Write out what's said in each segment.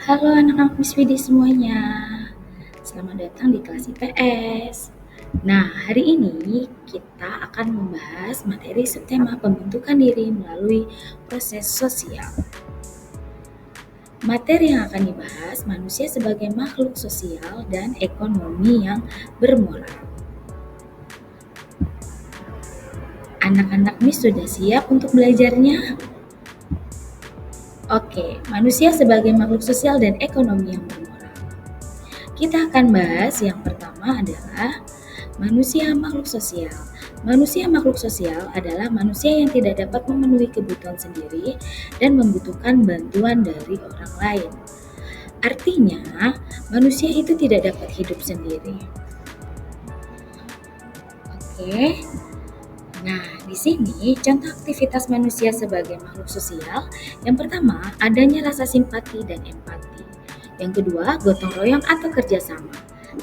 Halo anak-anak Miss Widi semuanya, selamat datang di kelas IPS. Nah, hari ini kita akan membahas materi subtema pembentukan diri melalui proses sosial. Materi yang akan dibahas manusia sebagai makhluk sosial dan ekonomi yang bermoral. Anak-anak Miss sudah siap untuk belajarnya? Oke, manusia sebagai makhluk sosial dan ekonomi yang bermoral. Kita akan bahas yang pertama adalah manusia makhluk sosial. Manusia makhluk sosial adalah manusia yang tidak dapat memenuhi kebutuhan sendiri dan membutuhkan bantuan dari orang lain. Artinya, manusia itu tidak dapat hidup sendiri. Oke. Nah, di sini contoh aktivitas manusia sebagai makhluk sosial. Yang pertama, adanya rasa simpati dan empati. Yang kedua, gotong royong atau kerjasama.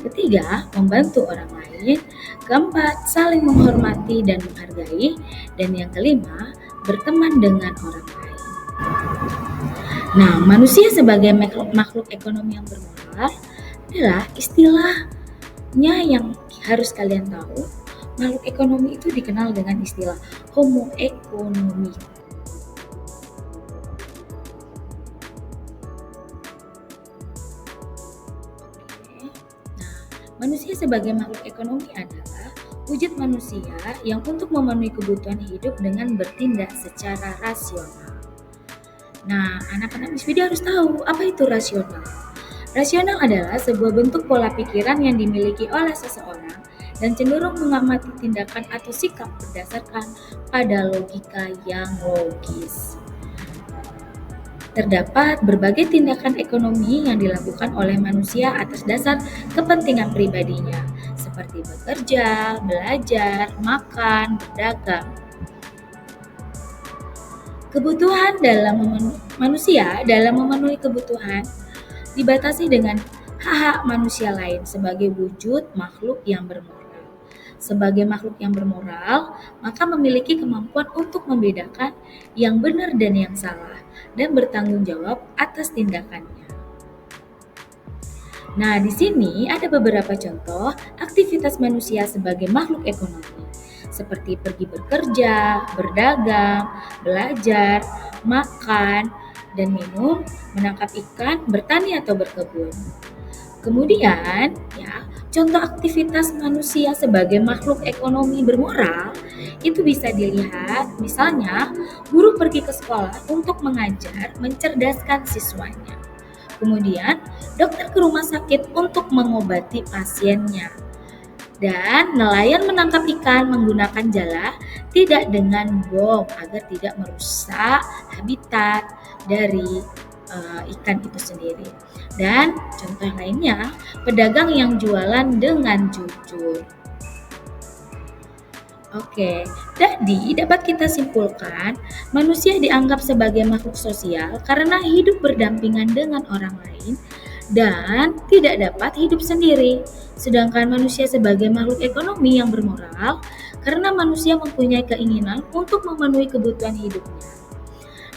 Ketiga, membantu orang lain. Keempat, saling menghormati dan menghargai. Dan yang kelima, berteman dengan orang lain. Nah, manusia sebagai makhluk ekonomi yang bermoral adalah istilahnya yang harus kalian tahu. Makhluk ekonomi itu dikenal dengan istilah homo economicus. Nah, manusia sebagai makhluk ekonomi adalah wujud manusia yang untuk memenuhi kebutuhan hidup dengan bertindak secara rasional. Nah, anak-anak Miss Widi harus tahu apa itu rasional. Rasional adalah sebuah bentuk pola pikiran yang dimiliki oleh seseorang dan cenderung mengamati tindakan atau sikap berdasarkan pada logika yang logis. Terdapat berbagai tindakan ekonomi yang dilakukan oleh manusia atas dasar kepentingan pribadinya, seperti bekerja, belajar, makan, berdagang. Kebutuhan manusia dalam memenuhi kebutuhan dibatasi dengan hak-hak manusia lain sebagai wujud makhluk yang bermoral. Sebagai makhluk yang bermoral, maka memiliki kemampuan untuk membedakan yang benar dan yang salah dan bertanggung jawab atas tindakannya. Nah, di sini ada beberapa contoh aktivitas manusia sebagai makhluk ekonomi, seperti pergi bekerja, berdagang, belajar, makan, dan minum, menangkap ikan, bertani atau berkebun. Kemudian, contoh aktivitas manusia sebagai makhluk ekonomi bermoral itu bisa dilihat, misalnya guru pergi ke sekolah untuk mengajar, mencerdaskan siswanya. Kemudian, dokter ke rumah sakit untuk mengobati pasiennya. Dan nelayan menangkap ikan menggunakan jala tidak dengan bom agar tidak merusak habitat dari ikan itu sendiri. Dan contoh lainnya, pedagang yang jualan dengan jujur. Oke, jadi dapat kita simpulkan, manusia dianggap sebagai makhluk sosial karena hidup berdampingan dengan orang lain dan tidak dapat hidup sendiri. Sedangkan manusia sebagai makhluk ekonomi yang bermoral karena manusia mempunyai keinginan untuk memenuhi kebutuhan hidupnya.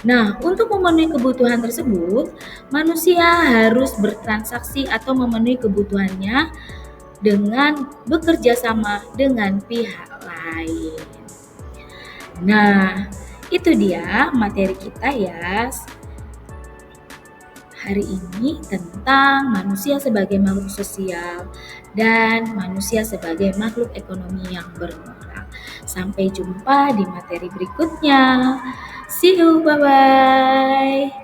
Nah, untuk memenuhi kebutuhan tersebut, manusia harus bertransaksi atau memenuhi kebutuhannya dengan bekerja sama dengan pihak lain. Nah, itu dia materi kita ya hari ini tentang manusia sebagai makhluk sosial dan manusia sebagai makhluk ekonomi yang bermoral. Sampai jumpa di materi berikutnya. See you, bye-bye.